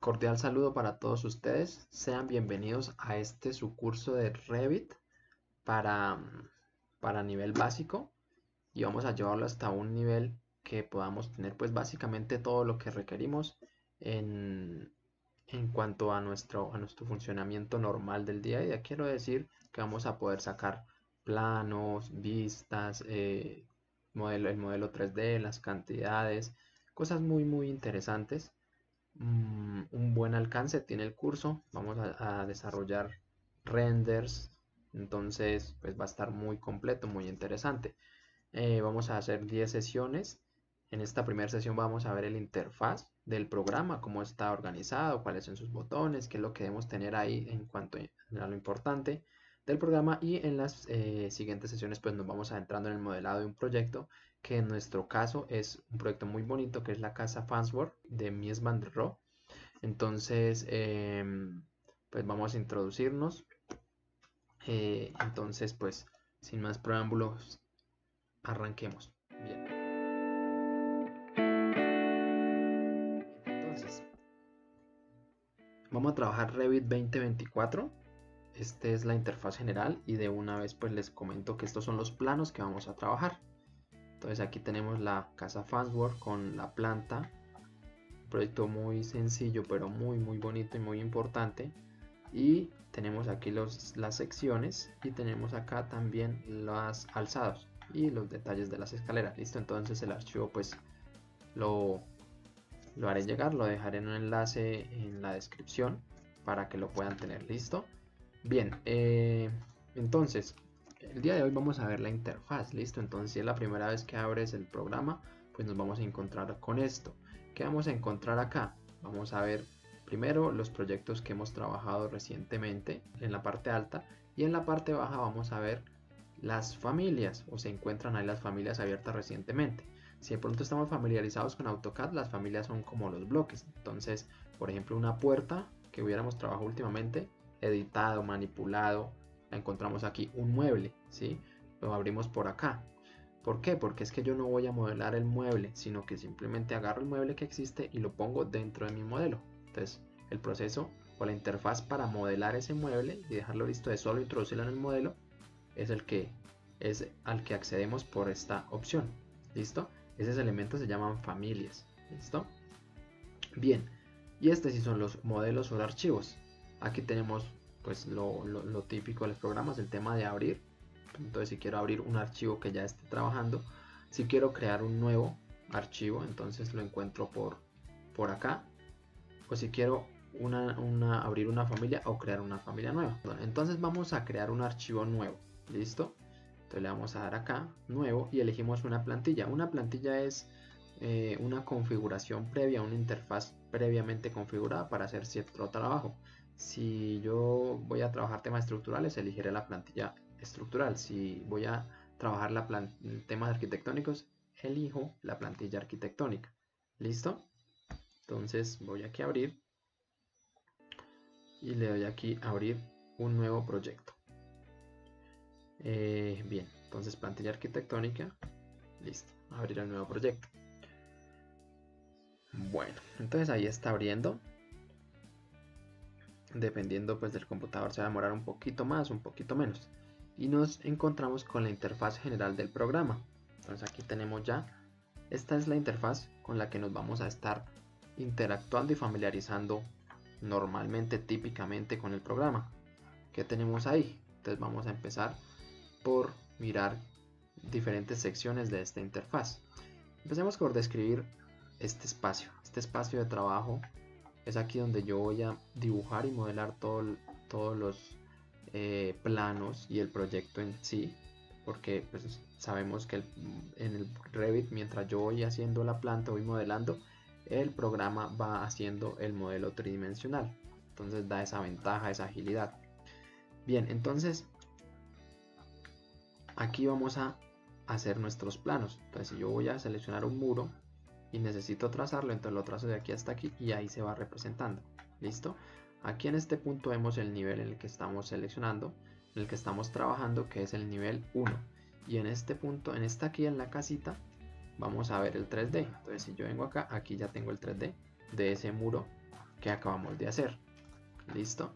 Cordial saludo para todos ustedes. Sean bienvenidos a este su curso de Revit para, para nivel básico y vamos a llevarlo hasta un nivel que podamos tener pues básicamente todo lo que requerimos en, en cuanto a nuestro funcionamiento normal del día a día. Quiero decir que vamos a poder sacar planos, vistas, el modelo 3D, las cantidades, cosas muy interesantes. Un buen alcance tiene el curso. Vamos a desarrollar renders, entonces pues va a estar muy completo, muy interesante. Vamos a hacer 10 sesiones. En esta primera sesión vamos a ver el interfaz del programa, cómo está organizado, cuáles son sus botones, qué es lo que debemos tener ahí en cuanto a lo importante del programa, y en las siguientes sesiones pues nos vamos adentrando en el modelado de un proyecto que en nuestro caso es un proyecto muy bonito, que es la casa Farnsworth de Mies van der Rohe. Entonces pues vamos a introducirnos. Entonces pues sin más preámbulos, arranquemos. Bien. Entonces, vamos a trabajar Revit 2024. Esta es la interfaz general y de una vez pues les comento que estos son los planos que vamos a trabajar. Entonces aquí tenemos la casa Farnsworth con la planta. Un proyecto muy sencillo pero muy bonito y muy importante. Y tenemos aquí las secciones y tenemos acá también los alzados y los detalles de las escaleras. Listo, entonces el archivo pues lo haré llegar, lo dejaré en un enlace en la descripción para que lo puedan tener. Listo. Bien, entonces el día de hoy vamos a ver la interfaz. Listo, entonces si es la primera vez que abres el programa, pues nos vamos a encontrar con esto. ¿Qué vamos a encontrar acá? Vamos a ver primero los proyectos que hemos trabajado recientemente en la parte alta, y en la parte baja vamos a ver las familias, o se encuentran ahí las familias abiertas recientemente. Si de pronto estamos familiarizados con AutoCAD, las familias son como los bloques. Entonces, por ejemplo, una puerta que hubiéramos trabajado últimamente, editado, manipulado, la encontramos aquí. Un mueble, ¿sí? Lo abrimos por acá. ¿Por qué? Porque es que yo no voy a modelar el mueble, sino que simplemente agarro el mueble que existe y lo pongo dentro de mi modelo. Entonces, el proceso o la interfaz para modelar ese mueble y dejarlo listo de solo introducirlo en el modelo es al que accedemos por esta opción. ¿Listo? Esos elementos se llaman familias. ¿Listo? Bien, y estos sí son los modelos o archivos. Aquí tenemos pues lo típico de los programas, el tema de abrir. Entonces si quiero abrir un archivo que ya esté trabajando, si quiero crear un nuevo archivo, entonces lo encuentro por acá. O si quiero abrir una familia o crear una familia nueva. Bueno, entonces vamos a crear un archivo nuevo. ¿Listo? Entonces le vamos a dar acá, nuevo, y elegimos una plantilla. Una plantilla es una configuración previa, una interfaz previamente configurada para hacer cierto trabajo. Si yo voy a trabajar temas estructurales, elegiré la plantilla estructural. Si voy a trabajar temas arquitectónicos, elijo la plantilla arquitectónica. ¿Listo? Entonces voy aquí a abrir y le doy aquí a abrir un nuevo proyecto. Bien, entonces plantilla arquitectónica, listo, abrir el nuevo proyecto. Bueno, entonces ahí está abriendo. Dependiendo pues del computador se va a demorar un poquito más, un poquito menos. Y nos encontramos con la interfaz general del programa. Entonces aquí tenemos ya, esta es la interfaz con la que nos vamos a estar interactuando y familiarizando normalmente, típicamente con el programa. ¿Qué tenemos ahí? Entonces vamos a empezar por mirar diferentes secciones de esta interfaz. Empecemos por describir este espacio de trabajo. Es aquí donde yo voy a dibujar y modelar todos los planos y el proyecto en sí, porque pues, sabemos que en el Revit, mientras yo voy haciendo la planta, voy modelando, el programa va haciendo el modelo tridimensional. Entonces da esa ventaja, esa agilidad. Bien, entonces aquí vamos a hacer nuestros planos. Entonces si yo voy a seleccionar un muro y necesito trazarlo, entonces lo trazo de aquí hasta aquí y ahí se va representando. ¿Listo? Aquí en este punto vemos el nivel en el que estamos seleccionando, en el que estamos trabajando, que es el nivel 1. Y en este punto, aquí en la casita, vamos a ver el 3D. Entonces si yo vengo acá, aquí ya tengo el 3D de ese muro que acabamos de hacer. ¿Listo?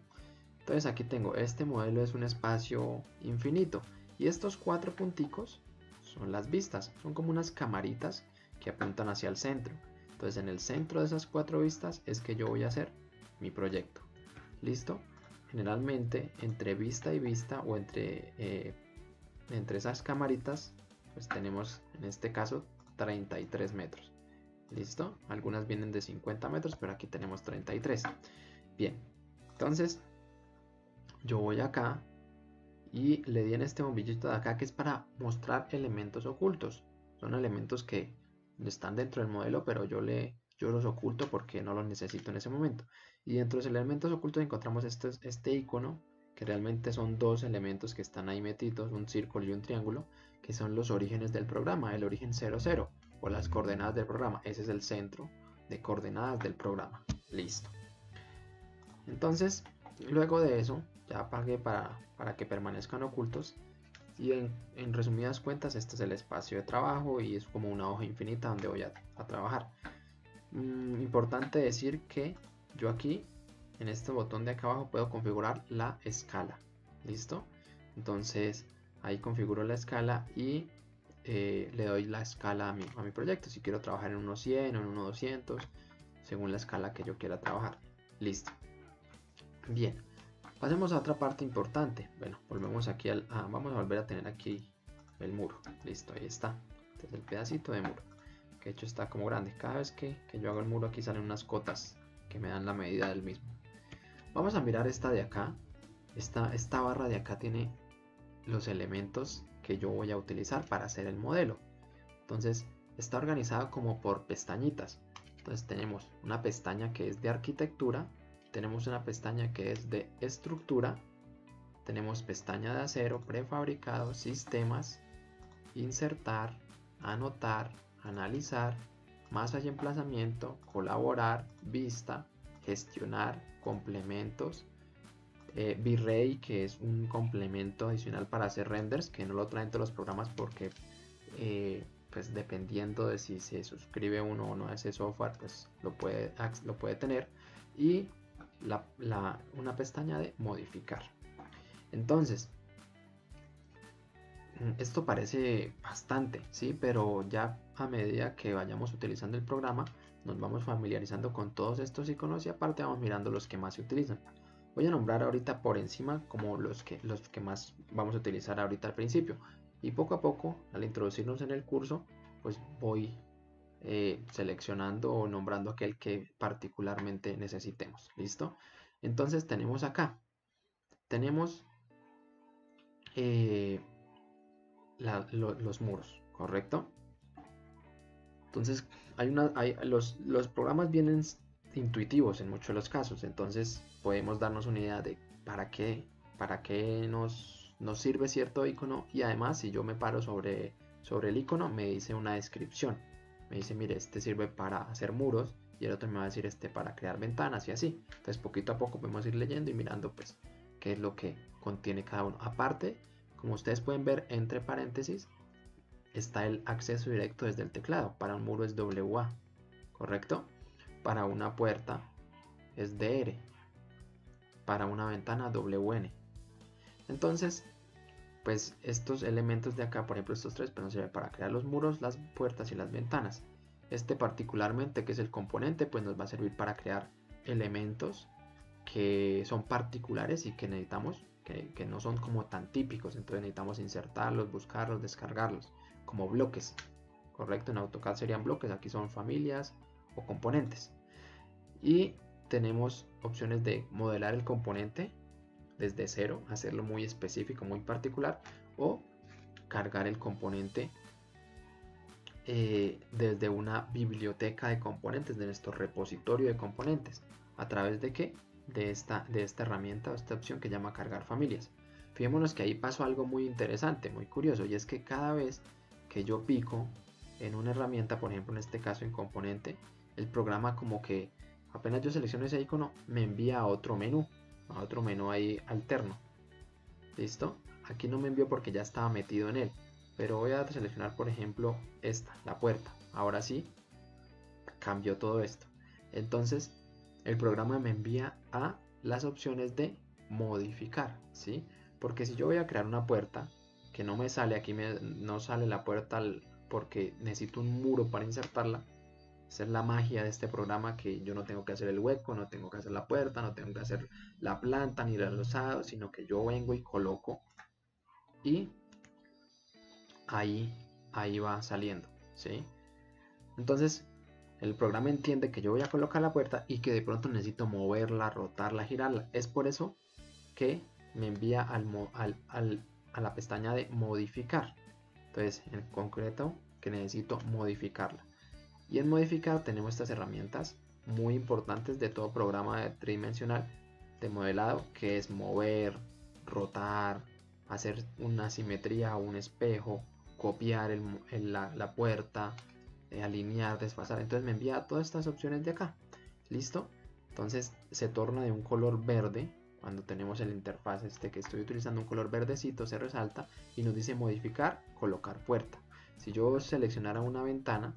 Entonces aquí tengo, este modelo es un espacio infinito y estos 4 punticos son las vistas, son como unas camaritas que apuntan hacia el centro. Entonces en el centro de esas 4 vistas es que yo voy a hacer mi proyecto. ¿Listo? Generalmente entre vista y vista o entre esas camaritas pues tenemos en este caso 33 metros. ¿Listo? Algunas vienen de 50 metros, pero aquí tenemos 33. Bien, entonces yo voy acá y le di en este bombillito de acá que es para mostrar elementos ocultos. Son elementos que están dentro del modelo, pero yo los oculto porque no los necesito en ese momento. Y dentro de los elementos ocultos encontramos este icono, que realmente son 2 elementos que están ahí metidos, un círculo y un triángulo, que son los orígenes del programa, el origen 00 o las coordenadas del programa. Ese es el centro de coordenadas del programa. Listo. Entonces, luego de eso, ya apagué para que permanezcan ocultos. Y en resumidas cuentas, este es el espacio de trabajo y es como una hoja infinita donde voy a trabajar. Importante decir que yo aquí, en este botón de acá abajo, puedo configurar la escala. ¿Listo? Entonces, ahí configuro la escala y le doy la escala a mi proyecto. Si quiero trabajar en unos 100 o en unos 200, según la escala que yo quiera trabajar. Listo. Bien, pasemos a otra parte importante. Bueno, volvemos aquí vamos a volver a tener aquí el muro. Listo, ahí está. Este es el pedacito de muro, que de hecho está como grande. Cada vez que yo hago el muro aquí salen unas cotas que me dan la medida del mismo. Vamos a mirar esta de acá. Esta barra de acá tiene los elementos que yo voy a utilizar para hacer el modelo. Entonces está organizado como por pestañitas. Entonces tenemos una pestaña que es de arquitectura, tenemos una pestaña que es de estructura, tenemos pestaña de acero, prefabricado, sistemas, insertar, anotar, analizar, masa y emplazamiento, colaborar, vista, gestionar, complementos, V-Ray, que es un complemento adicional para hacer renders, que no lo traen todos los programas porque pues dependiendo de si se suscribe uno o no a ese software, pues lo puede tener. Y una pestaña de modificar. Entonces, esto parece bastante, ¿sí? Pero ya a medida que vayamos utilizando el programa, nos vamos familiarizando con todos estos iconos y aparte vamos mirando los que más se utilizan. Voy a nombrar ahorita por encima como los que más vamos a utilizar ahorita al principio. Y poco a poco, al introducirnos en el curso, pues voy seleccionando o nombrando aquel que particularmente necesitemos. ¿Listo? Entonces tenemos acá, tenemos los muros, ¿correcto? Entonces los programas vienen intuitivos en muchos de los casos, entonces podemos darnos una idea de para qué nos sirve cierto icono, y además si yo me paro sobre el icono me dice una descripción, me dice mire, este sirve para hacer muros y el otro me va a decir este para crear ventanas y así. Entonces poquito a poco podemos ir leyendo y mirando pues qué es lo que contiene cada uno. Aparte, como ustedes pueden ver entre paréntesis está el acceso directo desde el teclado. Para un muro es WA, ¿correcto? Para una puerta es DR, para una ventana WN. Entonces, pues estos elementos de acá, por ejemplo estos tres, pues nos sirven para crear los muros, las puertas y las ventanas. Este particularmente, que es el componente, pues nos va a servir para crear elementos que son particulares y que necesitamos, que no son como tan típicos, entonces necesitamos insertarlos, buscarlos, descargarlos, como bloques, correcto. En AutoCAD serían bloques, aquí son familias o componentes. Y tenemos opciones de modelar el componente desde cero, hacerlo muy específico, muy particular, o cargar el componente desde una biblioteca de componentes, de nuestro repositorio de componentes. ¿A través de qué? De esta herramienta o esta opción que llama cargar familias. Fijémonos que ahí pasó algo muy interesante, muy curioso, y es que cada vez que yo pico en una herramienta, por ejemplo en este caso en componente, el programa como que apenas yo selecciono ese icono me envía a otro menú ahí alterno. ¿Listo? Aquí no me envió porque ya estaba metido en él, pero voy a seleccionar por ejemplo esta, la puerta. Ahora sí cambió todo esto. Entonces el programa me envía a las opciones de modificar, ¿sí? Porque si yo voy a crear una puerta que no me sale, aquí no sale la puerta porque necesito un muro para insertarla. Esa es la magia de este programa, que yo no tengo que hacer el hueco, no tengo que hacer la puerta, no tengo que hacer la planta ni el alosado, sino que yo vengo y coloco y ahí va saliendo, ¿sí? Entonces el programa entiende que yo voy a colocar la puerta y que de pronto necesito moverla, rotarla, girarla. Es por eso que me envía a la pestaña de modificar. Entonces, en concreto, que necesito modificarla. Y en modificar tenemos estas herramientas muy importantes de todo programa tridimensional de modelado, que es mover, rotar, hacer una simetría o un espejo, copiar la puerta, alinear, desfasar. Entonces me envía todas estas opciones de acá. ¿Listo? Entonces se torna de un color verde. Cuando tenemos el interfaz que estoy utilizando, un color verdecito, se resalta y nos dice modificar, colocar puerta. Si yo seleccionara una ventana,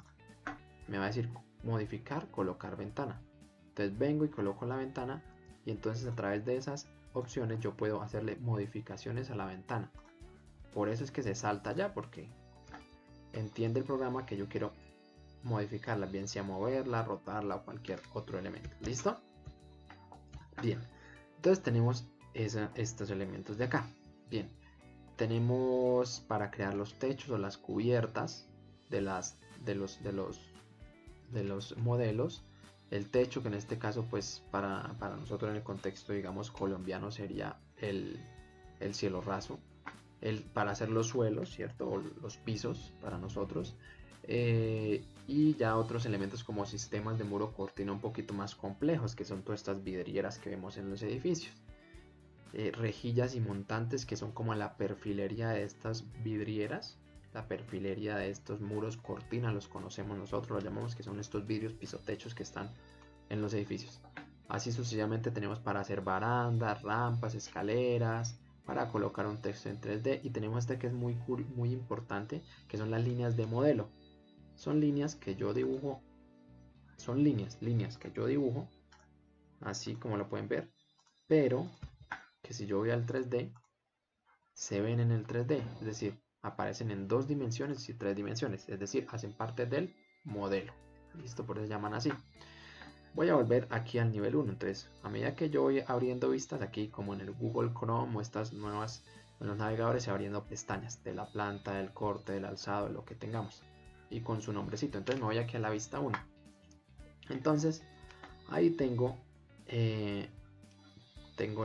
me va a decir modificar, colocar ventana. Entonces vengo y coloco la ventana, y entonces a través de esas opciones yo puedo hacerle modificaciones a la ventana. Por eso es que se salta ya, porque entiende el programa que yo quiero modificarla, bien sea moverla, rotarla o cualquier otro elemento. ¿Listo? Bien, entonces tenemos estos elementos de acá. Bien, tenemos para crear los techos o las cubiertas de los modelos. El techo, que en este caso pues para nosotros en el contexto digamos colombiano sería el cielo raso. Para hacer los suelos, ¿cierto? O los pisos para nosotros. Y ya otros elementos como sistemas de muro cortina un poquito más complejos, que son todas estas vidrieras que vemos en los edificios. Rejillas y montantes, que son como la perfilería de estas vidrieras, la perfilería de estos muros cortina, los conocemos nosotros, los llamamos, que son estos vidrios pisotechos que están en los edificios. Así sucesivamente tenemos para hacer barandas, rampas, escaleras, para colocar un texto en 3D, y tenemos este que es muy importante, que son las líneas de modelo. Son líneas que yo dibujo, líneas que yo dibujo, así como lo pueden ver, pero que si yo voy al 3D, se ven en el 3D, es decir, aparecen en 2 dimensiones y 3 dimensiones, es decir, hacen parte del modelo. Listo, por eso se llaman así. Voy a volver aquí al nivel 1. Entonces, a medida que yo voy abriendo vistas aquí, como en el Google Chrome o estas nuevas, en los navegadores, se van abriendo pestañas de la planta, del corte, del alzado, de lo que tengamos, y con su nombrecito. Entonces me voy aquí a la vista 1. Entonces ahí tengo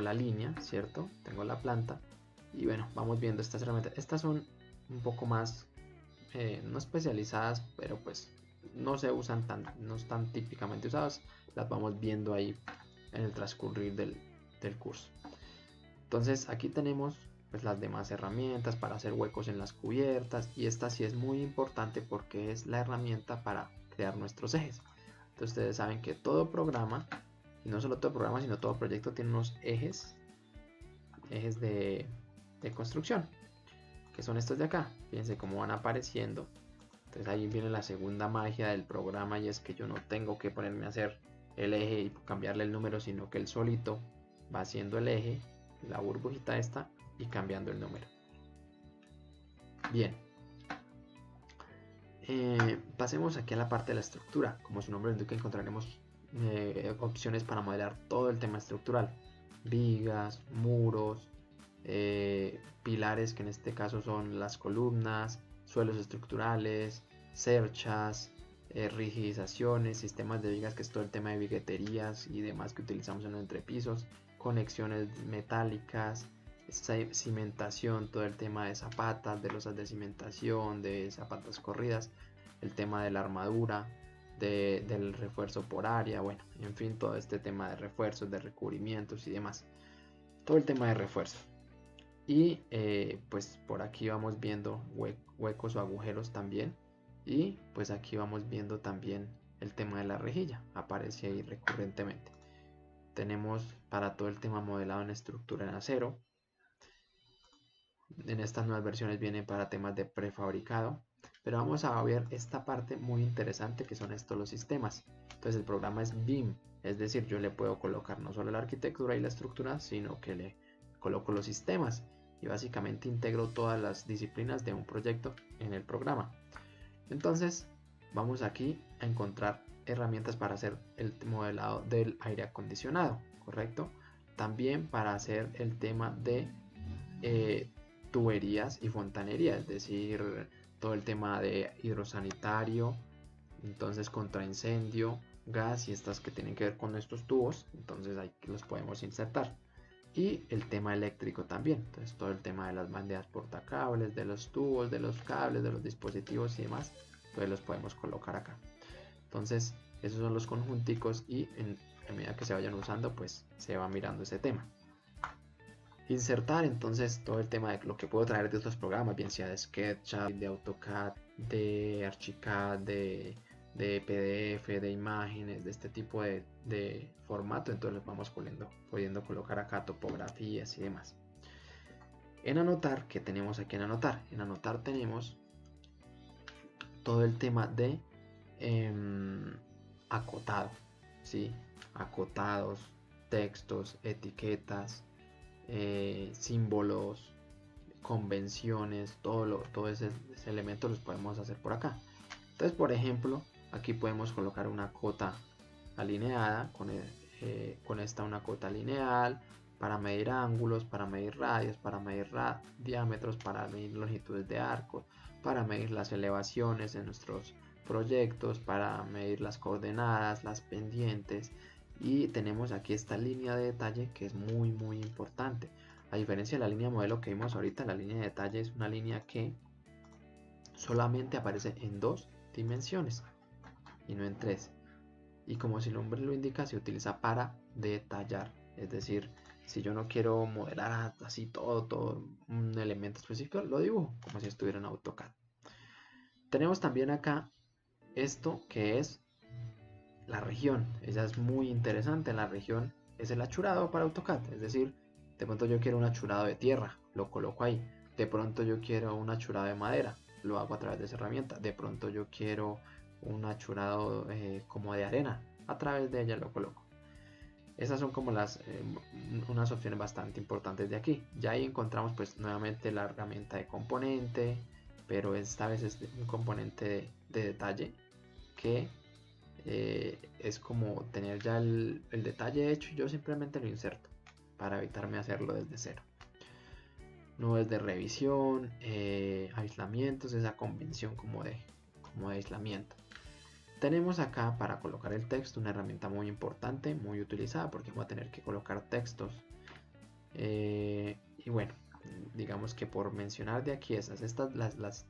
la línea, ¿cierto? Tengo la planta, y bueno, vamos viendo estas herramientas. Estas son un poco más no especializadas, pero pues no se usan no están típicamente usadas. Las vamos viendo ahí en el transcurrir del curso. Entonces aquí tenemos pues las demás herramientas para hacer huecos en las cubiertas, y esta sí es muy importante porque es la herramienta para crear nuestros ejes. Entonces ustedes saben que todo programa, y no solo todo programa sino todo proyecto, tiene unos ejes de construcción, que son estos de acá. Fíjense cómo van apareciendo. Entonces ahí viene la segunda magia del programa, y es que yo no tengo que ponerme a hacer el eje y cambiarle el número, sino que él solito va haciendo el eje, la burbujita esta, y cambiando el número. Bien, pasemos aquí a la parte de la estructura. Como su nombre indica, encontraremos opciones para modelar todo el tema estructural: vigas, muros, pilares, que en este caso son las columnas, suelos estructurales, cerchas, rigidizaciones, sistemas de vigas, que es todo el tema de vigueterías y demás que utilizamos en los entrepisos, conexiones metálicas, cimentación, todo el tema de zapatas, de losas de cimentación, de zapatas corridas, el tema de la armadura, del refuerzo por área, bueno, en fin, todo este tema de refuerzos, de recubrimientos y demás, todo el tema de refuerzos. Y pues por aquí vamos viendo huecos o agujeros también, y pues aquí vamos viendo también el tema de la rejilla, aparece ahí recurrentemente. Tenemos para todo el tema modelado en estructura en acero. En estas nuevas versiones vienen para temas de prefabricado, Pero vamos a ver esta parte muy interesante que son estos los sistemas. Entonces el programa es BIM, es decir, yo le puedo colocar no solo la arquitectura y la estructura, sino que le coloco los sistemas y básicamente integro todas las disciplinas de un proyecto en el programa. Entonces vamos aquí a encontrar herramientas para hacer el modelado del aire acondicionado, ¿correcto? También para hacer el tema de tuberías y fontanería, es decir, todo el tema de hidrosanitario, entonces contra incendio, gas y estas que tienen que ver con estos tubos, entonces ahí los podemos insertar. Y el tema eléctrico también, entonces todo el tema de las bandejas portacables, de los tubos, de los cables, de los dispositivos y demás, pues los podemos colocar acá. Entonces esos son los conjunticos y a medida que se vayan usando pues se va mirando ese tema. Insertar entonces todo el tema de lo que puedo traer de otros programas, bien sea de SketchUp, de AutoCAD, de Archicad, de PDF, de imágenes, de este tipo de formato. Entonces los vamos pudiendo colocar acá topografías y demás. En anotar, ¿qué tenemos aquí en anotar? En anotar tenemos todo el tema de acotado, ¿sí? Acotados, textos, etiquetas, símbolos, convenciones, todo ese elemento los podemos hacer por acá. Entonces, por ejemplo, aquí podemos colocar una cota alineada con esta una cota lineal para medir ángulos, para medir radios, para medir diámetros, para medir longitudes de arco, para medir las elevaciones en nuestros proyectos, para medir las coordenadas, las pendientes. Y tenemos aquí esta línea de detalle que es muy importante. A diferencia de la línea modelo que vimos ahorita, la línea de detalle es una línea que solamente aparece en 2 dimensiones y no en 3. Y como su nombre lo indica, se utiliza para detallar. Es decir, si yo no quiero modelar así todo un elemento específico, lo dibujo como si estuviera en AutoCAD. Tenemos también acá esto que es la región. Ella es muy interesante. La región es el achurado para AutoCAD. Es decir, de pronto yo quiero un achurado de tierra, lo coloco ahí. De pronto yo quiero un achurado de madera, lo hago a través de esa herramienta. De pronto yo quiero un achurado como de arena, a través de ella lo coloco. Esas son como unas opciones bastante importantes de aquí. Ya ahí encontramos pues nuevamente la herramienta de componente, pero esta vez es un componente de detalle que es como tener ya el detalle hecho y yo simplemente lo inserto para evitarme hacerlo desde cero. Nubes de revisión, aislamientos, esa convención como de aislamiento. Tenemos acá para colocar el texto una herramienta muy importante, muy utilizada, porque vamos a tener que colocar textos. Y bueno, digamos que por mencionar de aquí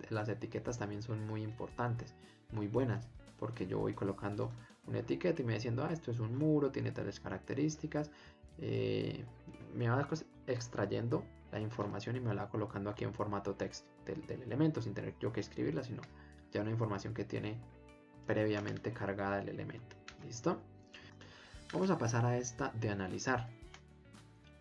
las etiquetas también son muy importantes, muy buenas, porque yo voy colocando una etiqueta y me va diciendo, esto es un muro, tiene tales características. Me va extrayendo la información y me la va colocando aquí en formato texto del elemento, sin tener yo que escribirla, sino ya una información que tiene previamente cargada el elemento. ¿Listo? Vamos a pasar a esta de analizar.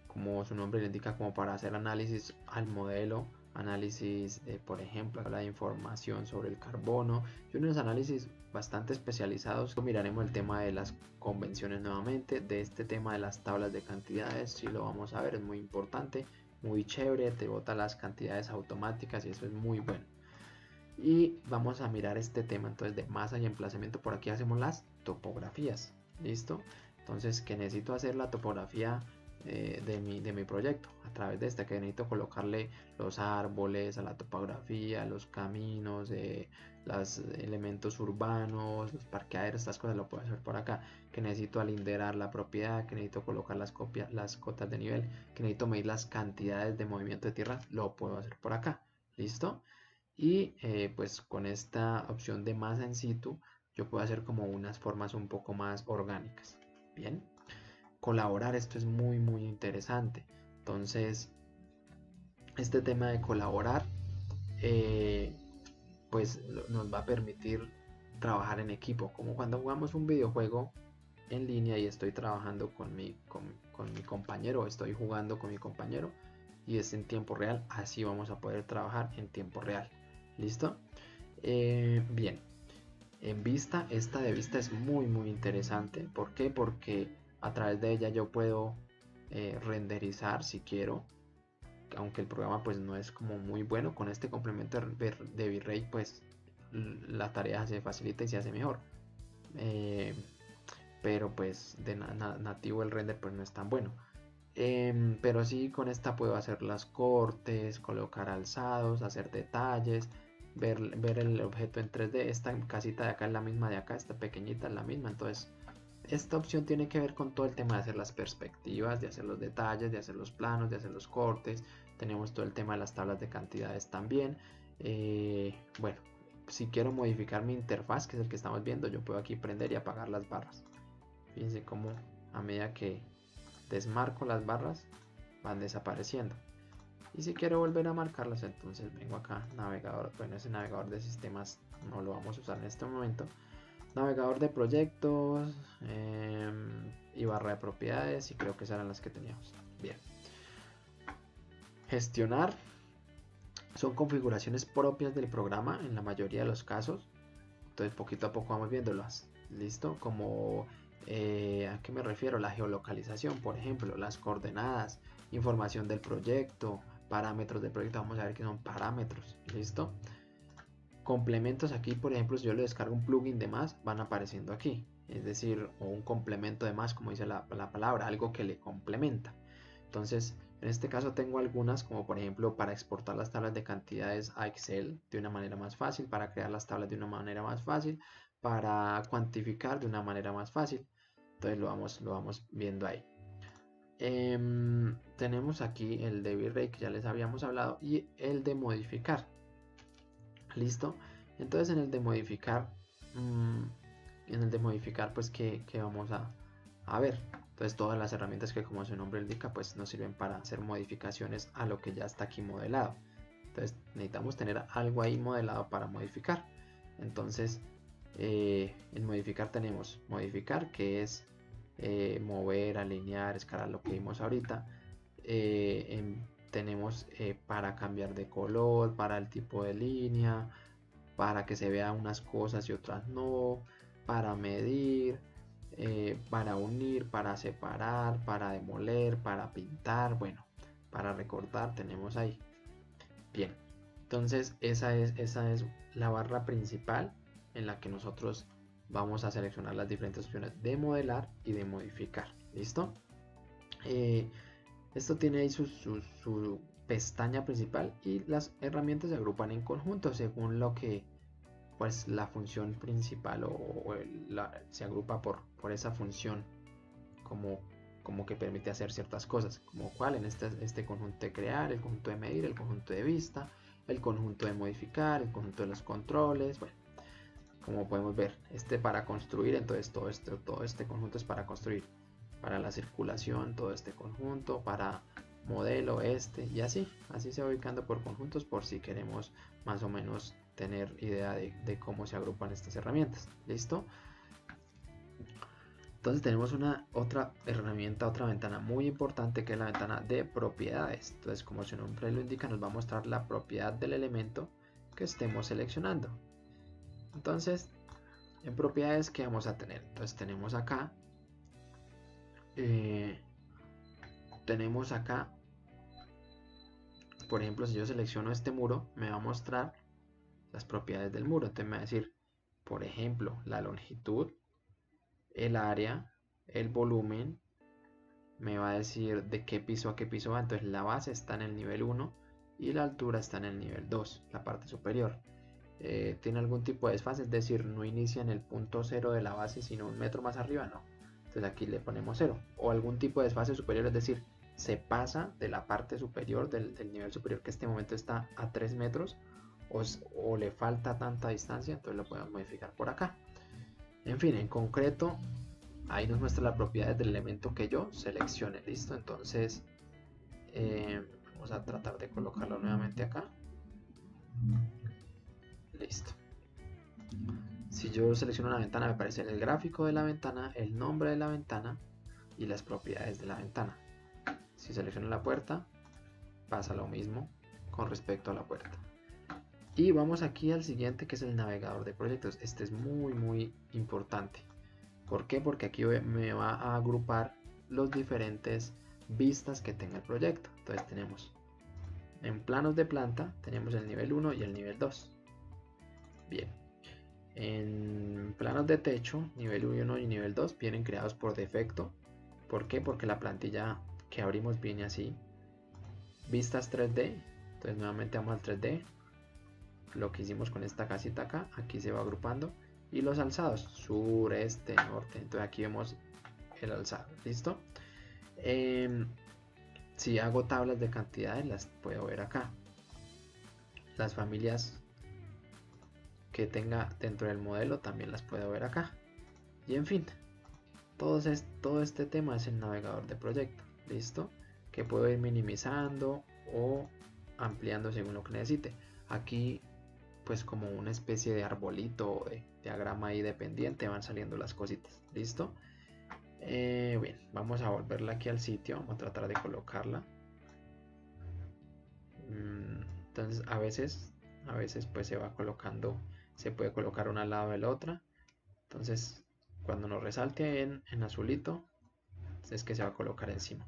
Como su nombre le indica, como para hacer análisis al modelo, análisis por ejemplo la información sobre el carbono y unos análisis bastante especializados. Miraremos el tema de las convenciones nuevamente, de este tema de las tablas de cantidades, si lo vamos a ver, es muy importante, muy chévere, te bota las cantidades automáticas y eso es muy bueno. Y vamos a mirar este tema entonces de masa y emplazamiento. Por aquí hacemos las topografías. ¿Listo? Entonces que necesito hacer la topografía de mi proyecto a través de esta, que necesito colocarle los árboles a la topografía, los caminos, los elementos urbanos, los parqueaderos, estas cosas lo puedo hacer por acá. Que necesito alinderar la propiedad, que necesito colocar las cotas de nivel, que necesito medir las cantidades de movimiento de tierra, lo puedo hacer por acá. ¿Listo? Y pues con esta opción de masa en situ yo puedo hacer como unas formas un poco más orgánicas. Bien, colaborar, esto es muy interesante. Entonces este tema de colaborar pues nos va a permitir trabajar en equipo, como cuando jugamos un videojuego en línea y estoy trabajando con mi compañero, estoy jugando con mi compañero y es en tiempo real. Así vamos a poder trabajar en tiempo real. ¿Listo? Bien, en vista, esta de vista es muy interesante. ¿Por qué? Porque a través de ella yo puedo renderizar si quiero, aunque el programa pues no es como muy bueno. Con este complemento de bitrate pues la tarea se facilita y se hace mejor. Pero pues de nativo el render pues no es tan bueno. Pero sí, con esta puedo hacer las cortes, colocar alzados, hacer detalles, ver el objeto en 3D. Esta casita de acá es la misma de acá, esta pequeñita es la misma. Entonces esta opción tiene que ver con todo el tema de hacer las perspectivas, de hacer los detalles, de hacer los planos, de hacer los cortes. Tenemos todo el tema de las tablas de cantidades también. Bueno, si quiero modificar mi interfaz, que es el que estamos viendo, yo puedo aquí prender y apagar las barras. Fíjense cómo a medida que desmarco las barras van desapareciendo. Y si quiero volver a marcarlas, entonces vengo acá, navegador. Bueno, ese navegador de sistemas no lo vamos a usar en este momento. Navegador de proyectos y barra de propiedades, y creo que esas eran las que teníamos. Bien, gestionar son configuraciones propias del programa en la mayoría de los casos. Entonces poquito a poco vamos viéndolas. Listo, como ¿a qué me refiero? La geolocalización, por ejemplo, las coordenadas, información del proyecto, parámetros del proyecto. Vamos a ver qué son parámetros. Listo. Complementos aquí, por ejemplo, si yo le descargo un plugin de más, van apareciendo aquí. Es decir, o un complemento de más, como dice la palabra, algo que le complementa. Entonces, en este caso tengo algunas, como por ejemplo para exportar las tablas de cantidades a Excel de una manera más fácil, para crear las tablas de una manera más fácil, para cuantificar de una manera más fácil. Entonces lo vamos viendo ahí. Tenemos aquí el de bitrate que ya les habíamos hablado y el de modificar. Listo. Entonces en el de modificar, pues que vamos a ver. Entonces todas las herramientas que, como su nombre indica, pues nos sirven para hacer modificaciones a lo que ya está aquí modelado. Entonces necesitamos tener algo ahí modelado para modificar. Entonces en modificar tenemos modificar, que es mover, alinear, escalar, lo que vimos ahorita. Tenemos para cambiar de color, para el tipo de línea, para que se vean unas cosas y otras no, para medir, para unir, para separar, para demoler, para pintar, bueno, para recortar tenemos ahí. Bien, entonces esa es la barra principal en la que nosotros vamos a seleccionar las diferentes opciones de modelar y de modificar. ¿Listo? Esto tiene ahí su pestaña principal y las herramientas se agrupan en conjunto según lo que pues la función principal se agrupa por esa función como que permite hacer ciertas cosas, como cuál en este conjunto de crear, el conjunto de medir, el conjunto de vista, el conjunto de modificar, el conjunto de los controles. Bueno, como podemos ver, para construir, entonces todo este conjunto es para construir. Para la circulación, todo este conjunto, para modelo y así se va ubicando por conjuntos, por si queremos más o menos tener idea de cómo se agrupan estas herramientas. ¿Listo? Entonces tenemos otra herramienta, otra ventana muy importante, que es la ventana de propiedades. Entonces, como su nombre lo indica, nos va a mostrar la propiedad del elemento que estemos seleccionando. Entonces, en propiedades, ¿qué vamos a tener? Entonces tenemos acá por ejemplo, si yo selecciono este muro, me va a mostrar las propiedades del muro. Entonces me va a decir, por ejemplo, la longitud, el área, el volumen, me va a decir de qué piso a qué piso va. Entonces la base está en el nivel 1 y la altura está en el nivel 2, la parte superior. Tiene algún tipo de desfase, es decir, no inicia en el punto 0 de la base, sino un metro más arriba, no. Entonces aquí le ponemos 0. O algún tipo de desfase superior, es decir, se pasa de la parte superior, del nivel superior, que en este momento está a 3 metros, o le falta tanta distancia, entonces lo podemos modificar por acá. En fin, en concreto, ahí nos muestra las propiedades del elemento que yo seleccione. Listo, entonces vamos a tratar de colocarlo nuevamente acá. Listo. Si yo selecciono una ventana, me aparece el gráfico de la ventana, el nombre de la ventana y las propiedades de la ventana. Si selecciono la puerta, pasa lo mismo con respecto a la puerta. Y vamos aquí al siguiente, que es el navegador de proyectos. Este es muy importante. ¿Por qué? Porque aquí me va a agrupar los diferentes vistas que tenga el proyecto. Entonces tenemos en planos de planta, tenemos el nivel 1 y el nivel 2. Bien. En planos de techo, nivel 1 y nivel 2 vienen creados por defecto. ¿Por qué? Porque la plantilla que abrimos viene así. Vistas 3D. Entonces nuevamente vamos al 3D. Lo que hicimos con esta casita acá, aquí se va agrupando. Y los alzados, sur, este, norte. Entonces aquí vemos el alzado. ¿Listo? Si hago tablas de cantidades, las puedo ver acá. Las familias que tenga dentro del modelo también las puedo ver acá. Y en fin, todo este tema es el navegador de proyecto. ¿Listo? Que puedo ir minimizando o ampliando según lo que necesite. Aquí pues como una especie de arbolito o de diagrama ahí dependiente van saliendo las cositas. ¿Listo? Bien, vamos a volverla aquí al sitio. Vamos a tratar de colocarla. Entonces a veces pues se va colocando, se puede colocar una al lado de la otra. Entonces cuando nos resalte en azulito es que se va a colocar encima.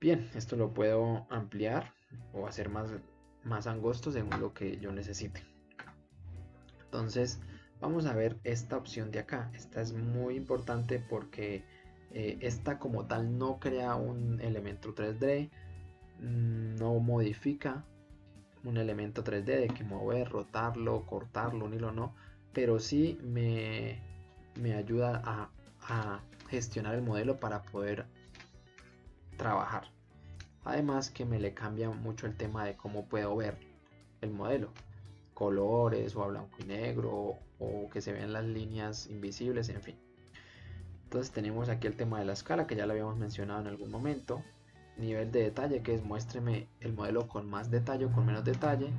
Bien, esto lo puedo ampliar o hacer más angosto según lo que yo necesite. Entonces vamos a ver esta opción de acá. Esta es muy importante porque esta como tal no crea un elemento 3D, no modifica un elemento 3D de que mover, rotarlo, cortarlo, unirlo, no, pero sí me ayuda a gestionar el modelo para poder trabajar. Además que me le cambia mucho el tema de cómo puedo ver el modelo, colores o a blanco y negro o que se vean las líneas invisibles, en fin. Entonces tenemos aquí el tema de la escala que ya lo habíamos mencionado en algún momento. Nivel de detalle, que es muéstreme el modelo con más detalle o con menos detalle.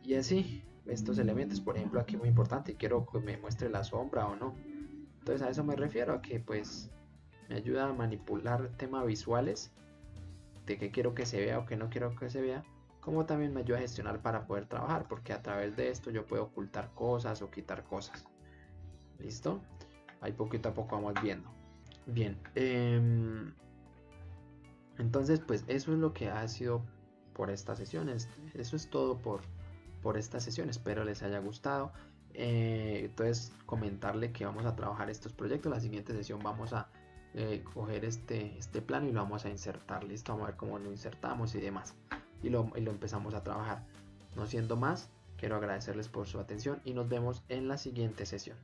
Y así, estos elementos, por ejemplo aquí muy importante, quiero que me muestre la sombra o no. Entonces a eso me refiero, a que pues me ayuda a manipular temas visuales de qué quiero que se vea o qué no quiero que se vea, como también me ayuda a gestionar para poder trabajar, porque a través de esto yo puedo ocultar cosas o quitar cosas. ¿Listo? Ahí poquito a poco vamos viendo. Bien, entonces pues eso es lo que ha sido por estas sesiones. Eso es todo por esta sesión. Espero les haya gustado. Entonces comentarle que vamos a trabajar estos proyectos. La siguiente sesión vamos a coger este plano y lo vamos a insertar. Listo, vamos a ver cómo lo insertamos y demás. Y lo empezamos a trabajar. No siendo más, quiero agradecerles por su atención y nos vemos en la siguiente sesión.